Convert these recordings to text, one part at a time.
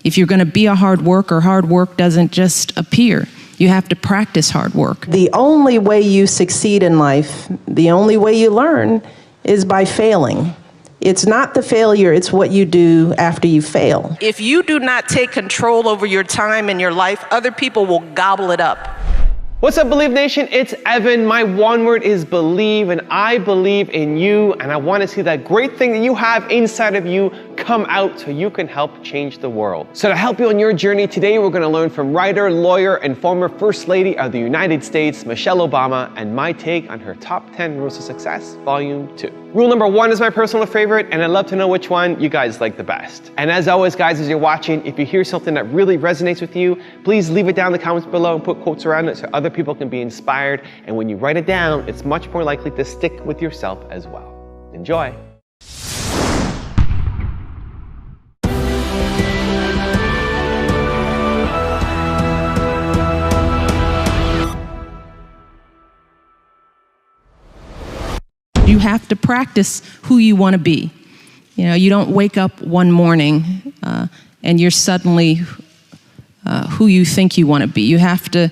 If you're going to be a hard worker, hard work doesn't just appear. You have to practice hard work. The only way you succeed in life, the only way you learn, is by failing. It's not the failure, it's what you do after you fail. If you do not take control over your time and your life, other people will gobble it up. What's up, Believe Nation? It's Evan. My one word is believe, and I believe in you, and I want to see that great thing that you have inside of you come out so you can help change the world. So to help you on your journey today, we're going to learn from writer, lawyer, and former First Lady of the United States, Michelle Obama, and my take on her top 10 rules of success, volume 2. Rule number 1 is my personal favorite, and I'd love to know which one you guys like the best. And as always, guys, as you're watching, if you hear something that really resonates with you, please leave it down in the comments below and put quotes around it so other people can be inspired. And when you write it down, it's much more likely to stick with yourself as well. Enjoy. You have to practice who you want to be. You know, you don't wake up one morning and you're suddenly who you think you want to be. You have to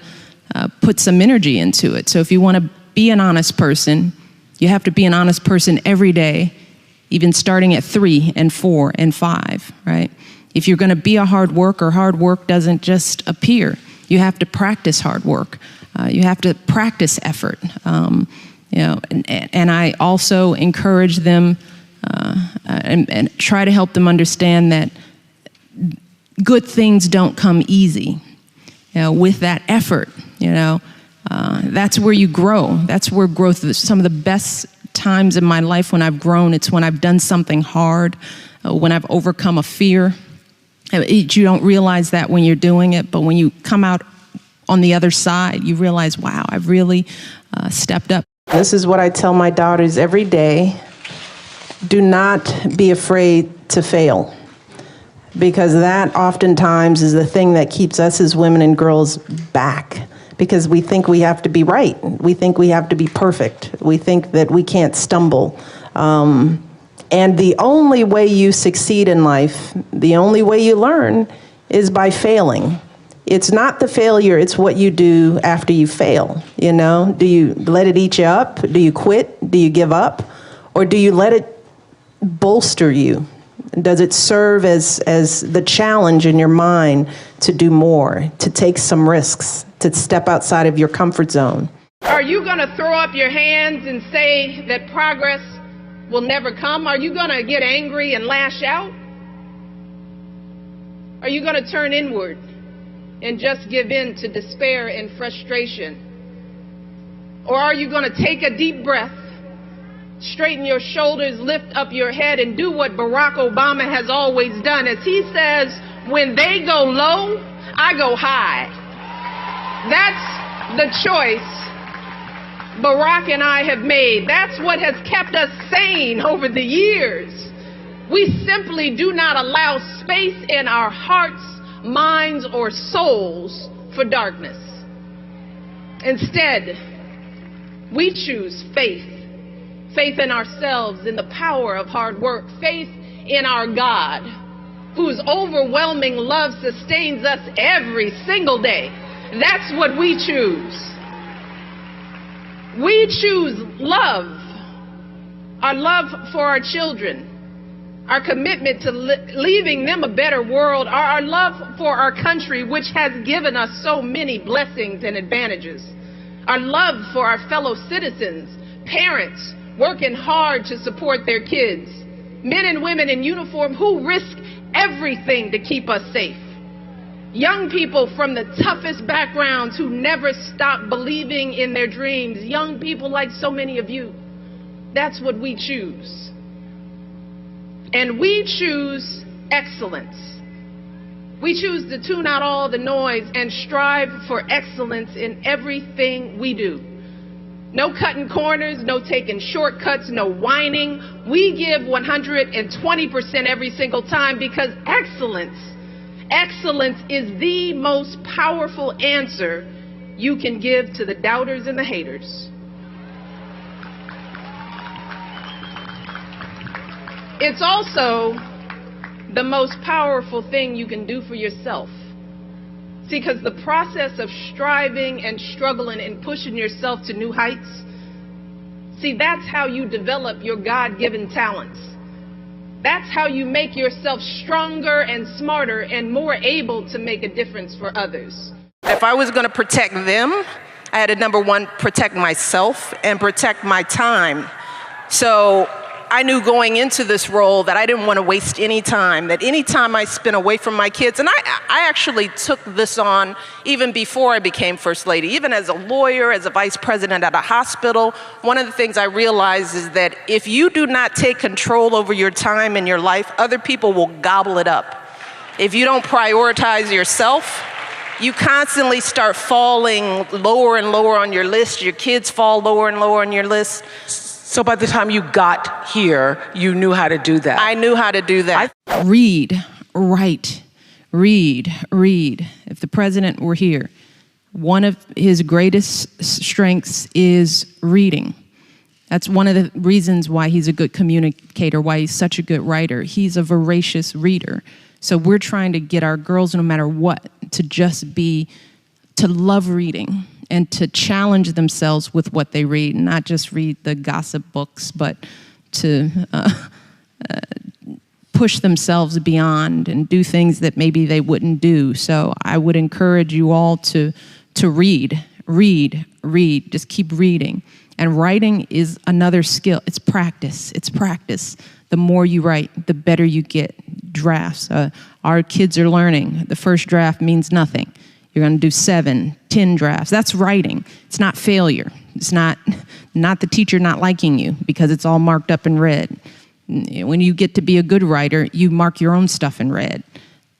put some energy into it. So if you want to be an honest person, you have to be an honest person every day, even starting at 3 and 4 and 5, right? If you're going to be a hard worker, hard work doesn't just appear. You have to practice hard work. You have to practice effort. You know, and I also encourage them and try to help them understand that good things don't come easy. You know, with that effort, you know, that's where you grow. That's where growth is. Some of the best times in my life when I've grown, it's when I've done something hard, when I've overcome a fear. You don't realize that when you're doing it, but when you come out on the other side, you realize, wow, I've really stepped up. This is what I tell my daughters every day. Do not be afraid to fail, because that oftentimes is the thing that keeps us as women and girls back, because we think we have to be right. We think we have to be perfect. We think that we can't stumble. And the only way you succeed in life, the only way you learn, is by failing. It's not the failure, it's what you do after you fail, you know? Do you let it eat you up? Do you quit? Do you give up? Or do you let it bolster you? Does it serve as the challenge in your mind to do more, to take some risks, to step outside of your comfort zone? Are you gonna throw up your hands and say that progress will never come? Are you gonna get angry and lash out? Are you gonna turn inward and just give in to despair and frustration? Or are you going to take a deep breath, straighten your shoulders, lift up your head, and do what Barack Obama has always done? As he says, when they go low, I go high. That's the choice Barack and I have made. That's what has kept us sane over the years. We simply do not allow space in our hearts, minds, or souls for darkness. Instead, we choose faith. Faith in ourselves, in the power of hard work. Faith in our God, whose overwhelming love sustains us every single day. That's what we choose. We choose love. Our love for our children. Our commitment to leaving them a better world, our love for our country, which has given us so many blessings and advantages, our love for our fellow citizens, parents working hard to support their kids, men and women in uniform who risk everything to keep us safe, young people from the toughest backgrounds who never stop believing in their dreams, young people like so many of you. That's what we choose. And we choose excellence. We choose to tune out all the noise and strive for excellence in everything we do. No cutting corners, no taking shortcuts, no whining. We give 120% every single time, because excellence is the most powerful answer you can give to the doubters and the haters. It's also the most powerful thing you can do for yourself. See, because the process of striving and struggling and pushing yourself to new heights, see, that's how you develop your God-given talents. That's how you make yourself stronger and smarter and more able to make a difference for others. If I was going to protect them, I had to, number one, protect myself and protect my time. So I knew going into this role that I didn't want to waste any time, that any time I spent away from my kids, and I actually took this on even before I became First Lady. Even as a lawyer, as a vice president at a hospital, one of the things I realized is that if you do not take control over your time and your life, other people will gobble it up. If you don't prioritize yourself, you constantly start falling lower and lower on your list. Your kids fall lower and lower on your list. So by the time you got here, you knew how to do that. I knew how to do that. Read, write, read. If the president were here, one of his greatest strengths is reading. That's one of the reasons why he's a good communicator, why he's such a good writer. He's a voracious reader. So we're trying to get our girls, no matter what, to love reading and to challenge themselves with what they read, not just read the gossip books, but to push themselves beyond and do things that maybe they wouldn't do. So I would encourage you all to read. Just keep reading. And writing is another skill. It's practice. The more you write, the better you get. Drafts. Our kids are learning. The first draft means nothing. You're going to do 7, 10 drafts. That's writing. It's not failure. It's not the teacher not liking you because it's all marked up in red. When you get to be a good writer, you mark your own stuff in red,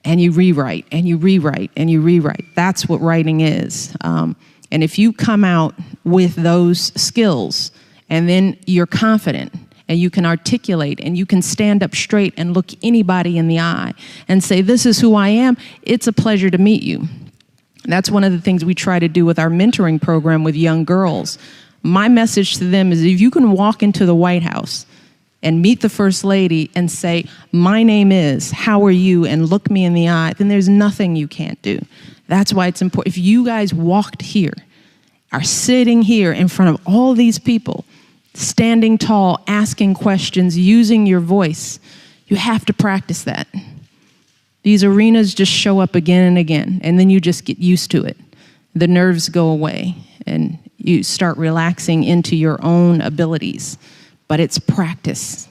and you rewrite, and you rewrite, and you rewrite. That's what writing is. And if you come out with those skills, and then you're confident, and you can articulate, and you can stand up straight and look anybody in the eye and say, this is who I am, it's a pleasure to meet you. That's one of the things we try to do with our mentoring program with young girls. My message to them is if you can walk into the White House and meet the First Lady and say, my name is, how are you, and look me in the eye, then there's nothing you can't do. That's why it's important. If you guys walked here, are sitting here in front of all these people, standing tall, asking questions, using your voice, you have to practice that. These arenas just show up again and again, and then you just get used to it. The nerves go away, and you start relaxing into your own abilities. But it's practice.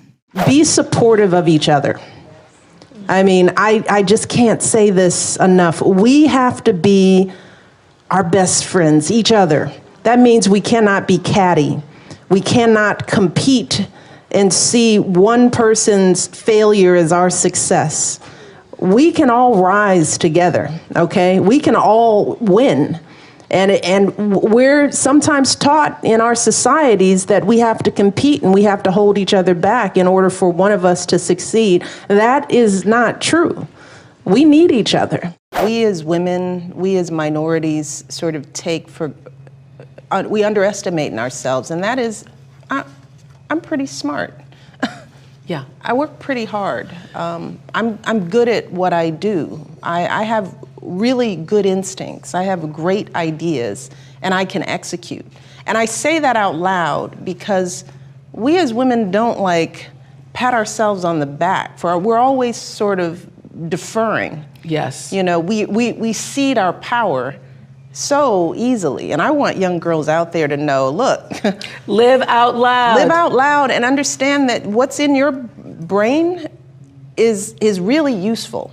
Be supportive of each other. I mean, I just can't say this enough. We have to be our best friends, each other. That means we cannot be catty. We cannot compete and see one person's failure as our success. We can all rise together, okay? We can all win. And we're sometimes taught in our societies that we have to compete and we have to hold each other back in order for one of us to succeed. That is not true. We need each other. We as women, we as minorities sort of we underestimate in ourselves, and that is, I'm pretty smart. Yeah. I work pretty hard. I'm good at what I do. I have really good instincts. I have great ideas, and I can execute. And I say that out loud because we as women don't pat ourselves on the back. We're always sort of deferring. Yes. You know, we cede our power so easily. And I want young girls out there to know, look. Live out loud. Live out loud and understand that what's in your brain is really useful.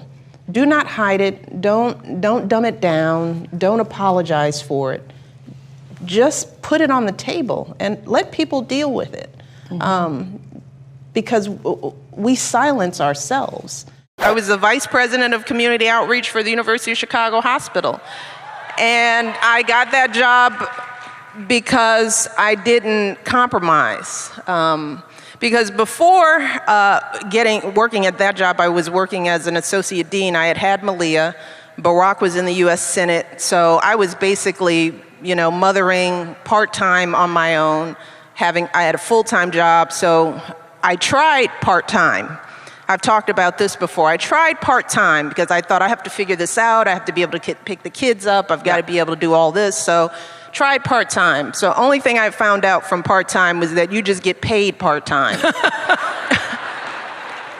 Do not hide it. Don't dumb it down. Don't apologize for it. Just put it on the table and let people deal with it. Because we silence ourselves. I was the vice president of community outreach for the University of Chicago Hospital. And I got that job because I didn't compromise. Because before working at that job, I was working as an associate dean. I had Malia. Barack was in the US Senate. So I was basically, mothering part-time on my own. I had a full-time job, so I tried part-time. I've talked about this before. I tried part-time because I thought I have to figure this out. I have to be able to pick the kids up. I've got to be able to do all this. So tried part-time. So only thing I found out from part-time was that you just get paid part-time.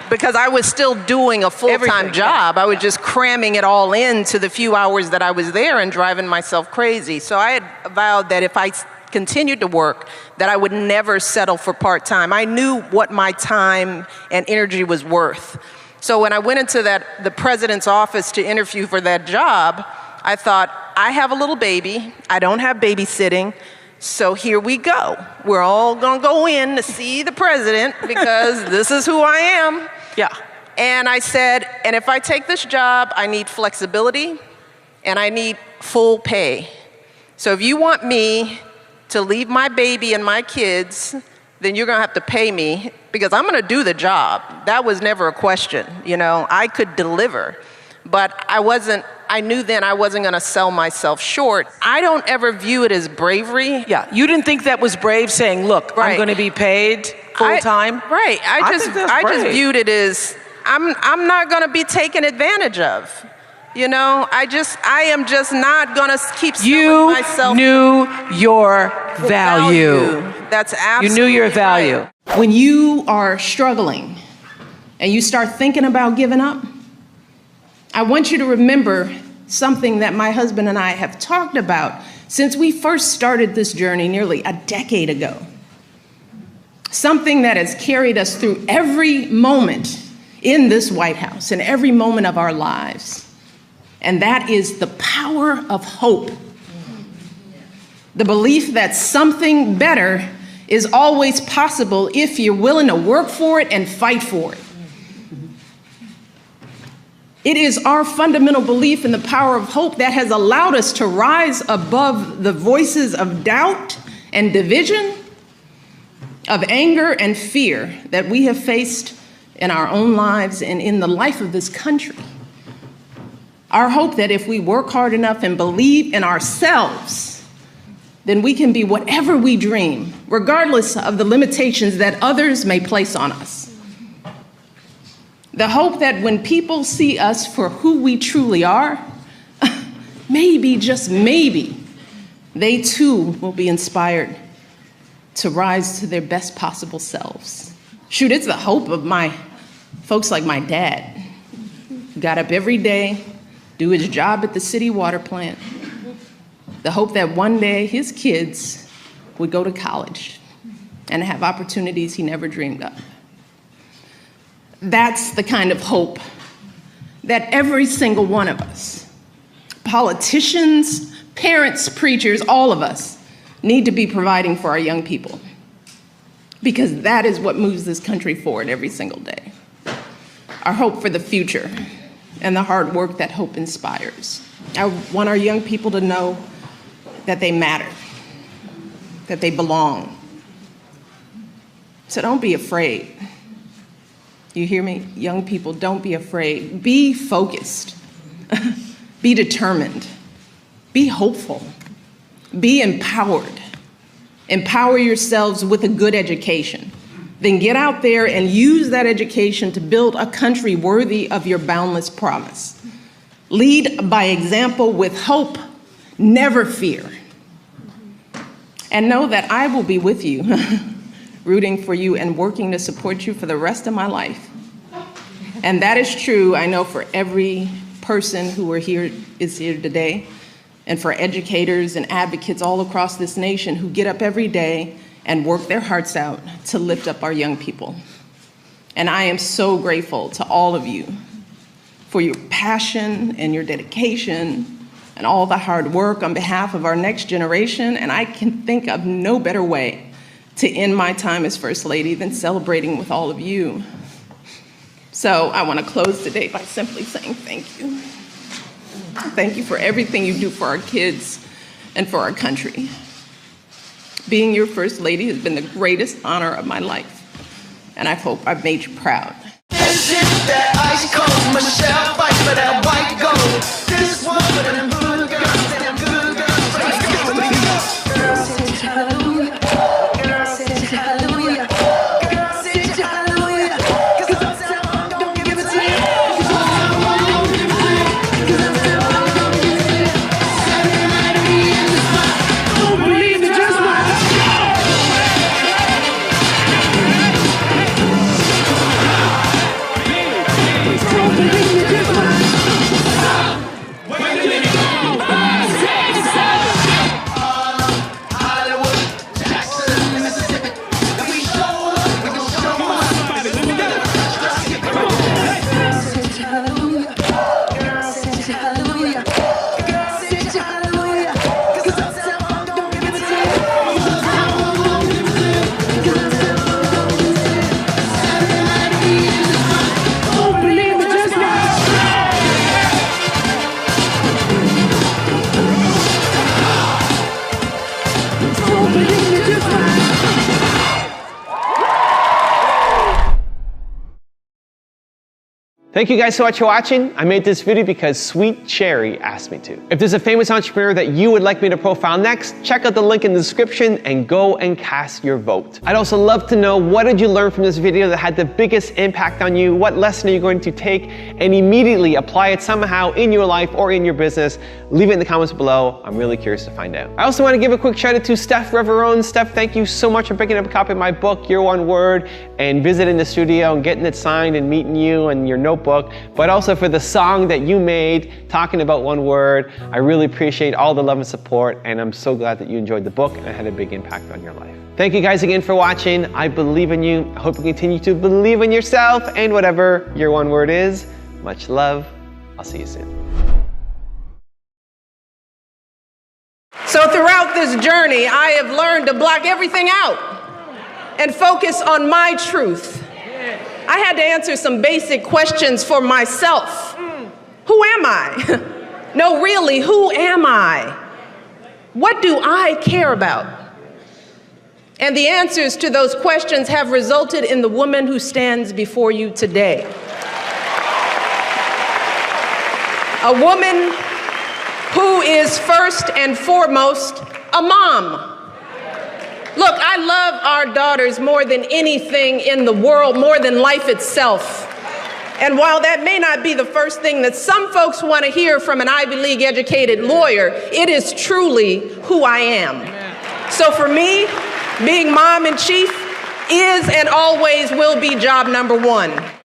Because I was still doing a full-time job. I was just cramming it all into the few hours that I was there and driving myself crazy. So I had vowed that if I continued to work, that I would never settle for part-time. I knew what my time and energy was worth. So when I went into the president's office to interview for that job, I thought, I have a little baby, I don't have babysitting, so here we go. We're all gonna go in to see the president because this is who I am. Yeah. And I said, and if I take this job, I need flexibility and I need full pay. So if you want me to leave my baby and my kids, then you're gonna have to pay me because I'm gonna do the job. That was never a question, you know, I could deliver, but I knew then I wasn't gonna sell myself short. I don't ever view it as bravery. Yeah, you didn't think that was brave saying, look, I'm gonna be paid full time? Right, I just viewed it as, I'm not gonna be taken advantage of. You know, I am just not gonna keep selling myself. You knew your value. That's absolutely You knew your value. right. When you are struggling and you start thinking about giving up, I want you to remember something that my husband and I have talked about since we first started this journey nearly a decade ago. Something that has carried us through every moment in this White House and every moment of our lives. And that is the power of hope. The belief that something better is always possible if you're willing to work for it and fight for it. It is our fundamental belief in the power of hope that has allowed us to rise above the voices of doubt and division, of anger and fear that we have faced in our own lives and in the life of this country. Our hope that if we work hard enough and believe in ourselves, then we can be whatever we dream, regardless of the limitations that others may place on us. The hope that when people see us for who we truly are, maybe, just maybe, they too will be inspired to rise to their best possible selves. Shoot, it's the hope of my folks like my dad. Got up every day, do his job at the city water plant. The hope that one day his kids would go to college and have opportunities he never dreamed of. That's the kind of hope that every single one of us, politicians, parents, preachers, all of us, need to be providing for our young people. Because that is what moves this country forward every single day. Our hope for the future and the hard work that hope inspires. I want our young people to know that they matter, that they belong. So don't be afraid. You hear me? Young people, don't be afraid. Be focused. Be determined. Be hopeful. Be empowered. Empower yourselves with a good education. Then get out there and use that education to build a country worthy of your boundless promise. Lead by example with hope, never fear. And know that I will be with you, rooting for you and working to support you for the rest of my life. And that is true, I know, for every person who is here today, and for educators and advocates all across this nation who get up every day and work their hearts out to lift up our young people. And I am so grateful to all of you for your passion and your dedication and all the hard work on behalf of our next generation. And I can think of no better way to end my time as First Lady than celebrating with all of you. So I want to close today by simply saying thank you. Thank you for everything you do for our kids and for our country. Being your First Lady has been the greatest honor of my life, and I hope I've made you proud. This is that ice cold Michelle fight for that white gold. This one for them good girls and them good girls. Girls sing hallelujah. Girls sing hallelujah. Girls sing hallelujah. 'Cause I'm Thank you guys so much for watching. I made this video because Sweet Cherry asked me to. If there's a famous entrepreneur that you would like me to profile next, check out the link in the description and go and cast your vote. I'd also love to know, what did you learn from this video that had the biggest impact on you? What lesson are you going to take and immediately apply it somehow in your life or in your business? Leave it in the comments below. I'm really curious to find out. I also want to give a quick shout out to Steph Reverone. Steph, thank you so much for picking up a copy of my book, Your One Word, and visiting the studio and getting it signed and meeting you and your notebook, but also for the song that you made talking about one word. I really appreciate all the love and support, and I'm so glad that you enjoyed the book and it had a big impact on your life. Thank you guys again for watching. I believe in you. I hope you continue to believe in yourself and whatever your one word is. Much love. I'll see you soon. So throughout this journey, I have learned to block everything out and focus on my truth. I had to answer some basic questions for myself. Who am I? No, really, who am I? What do I care about? And the answers to those questions have resulted in the woman who stands before you today. A woman who is first and foremost a mom. Look, I love our daughters more than anything in the world, more than life itself. And while that may not be the first thing that some folks want to hear from an Ivy League educated lawyer, it is truly who I am. So for me, being mom in chief is and always will be job number one.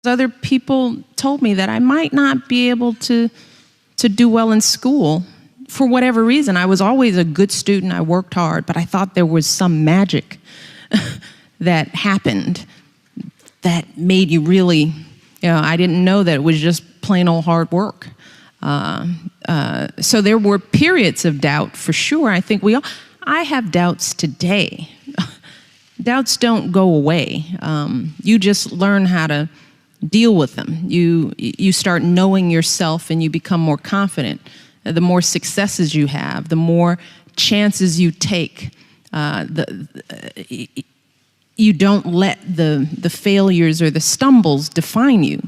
Other people told me that I might not be able to do well in school. For whatever reason. I was always a good student. I worked hard, but I thought there was some magic that happened that made you really, I didn't know that it was just plain old hard work. So there were periods of doubt for sure. I think I have doubts today. Doubts don't go away. You just learn how to deal with them. You start knowing yourself and you become more confident. The more successes you have, the more chances you take. You don't let the failures or the stumbles define you.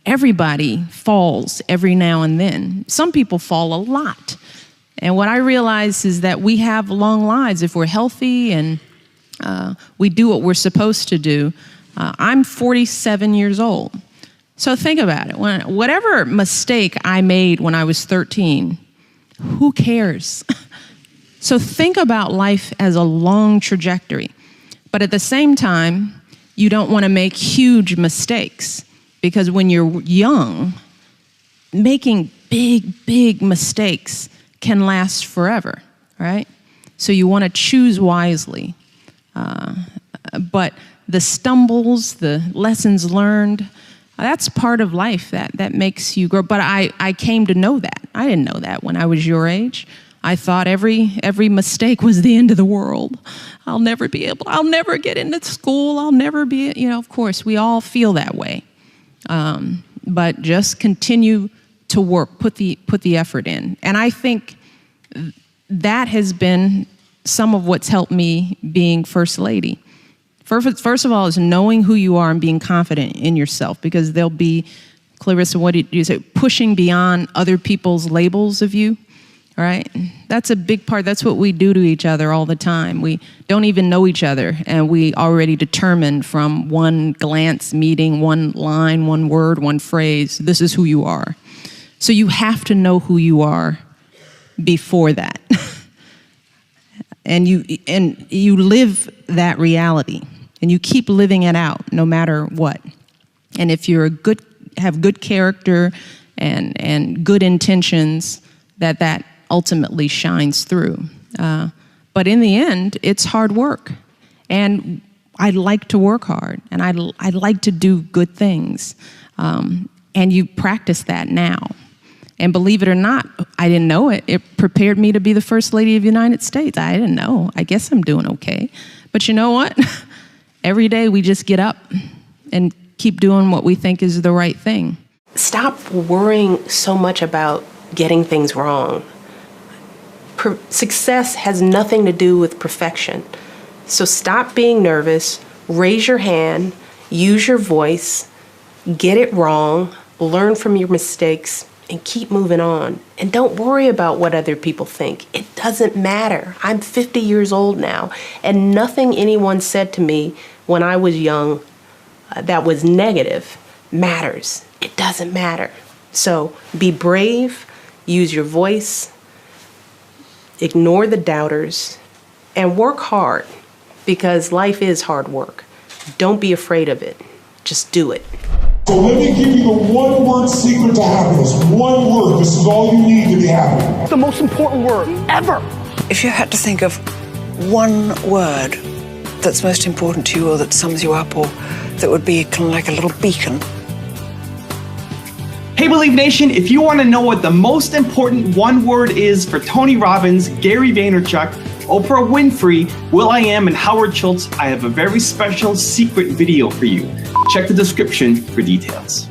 Everybody falls every now and then. Some people fall a lot. And what I realize is that we have long lives if we're healthy and we do what we're supposed to do. I'm 47 years old. So think about it. Whatever mistake I made when I was 13, who cares? So think about life as a long trajectory. But at the same time, you don't want to make huge mistakes, because when you're young, making big mistakes can last forever, right? So you want to choose wisely. But the stumbles, the lessons learned, that's part of life that makes you grow. But I came to know that. I didn't know that when I was your age. I thought every mistake was the end of the world. I'll never get into school. I'll never be, of course, we all feel that way. But just continue to work, put the effort in. And I think that has been some of what's helped me being First Lady. First of all, is knowing who you are and being confident in yourself, because there'll be, Clarissa, what did you say, pushing beyond other people's labels of you, all right? That's a big part. That's what we do to each other all the time. We don't even know each other, and we already determine from one glance, meeting, one line, one word, one phrase, this is who you are. So you have to know who you are before that. And you live that reality. And you keep living it out no matter what. And if you're have good character and good intentions, that ultimately shines through. But in the end, it's hard work. And I like to work hard, and I like to do good things. And you practice that now. And believe it or not, I didn't know it. It prepared me to be the First Lady of the United States. I didn't know. I guess I'm doing okay. But you know what? Every day we just get up and keep doing what we think is the right thing. Stop worrying so much about getting things wrong. Success has nothing to do with perfection. So stop being nervous, raise your hand, use your voice, Get it wrong, learn from your mistakes, and keep moving on. And don't worry about what other people think. It doesn't matter. I'm 50 years old now, and nothing anyone said to me when I was young that was negative matters. It doesn't matter. So be brave, use your voice, ignore the doubters, and work hard, because life is hard work. Don't be afraid of it. Just do it. So let me give you the one-word secret to happiness. One word. This is all you need to be happy. The most important word ever. If you had to think of one word that's most important to you, or that sums you up, or that would be kind of like a little beacon. Hey Believe Nation, if you want to know what the most important one word is for Tony Robbins, Gary Vaynerchuk, Oprah Winfrey, will.i.am, and Howard Schultz, I have a very special secret video for you. Check the description for details.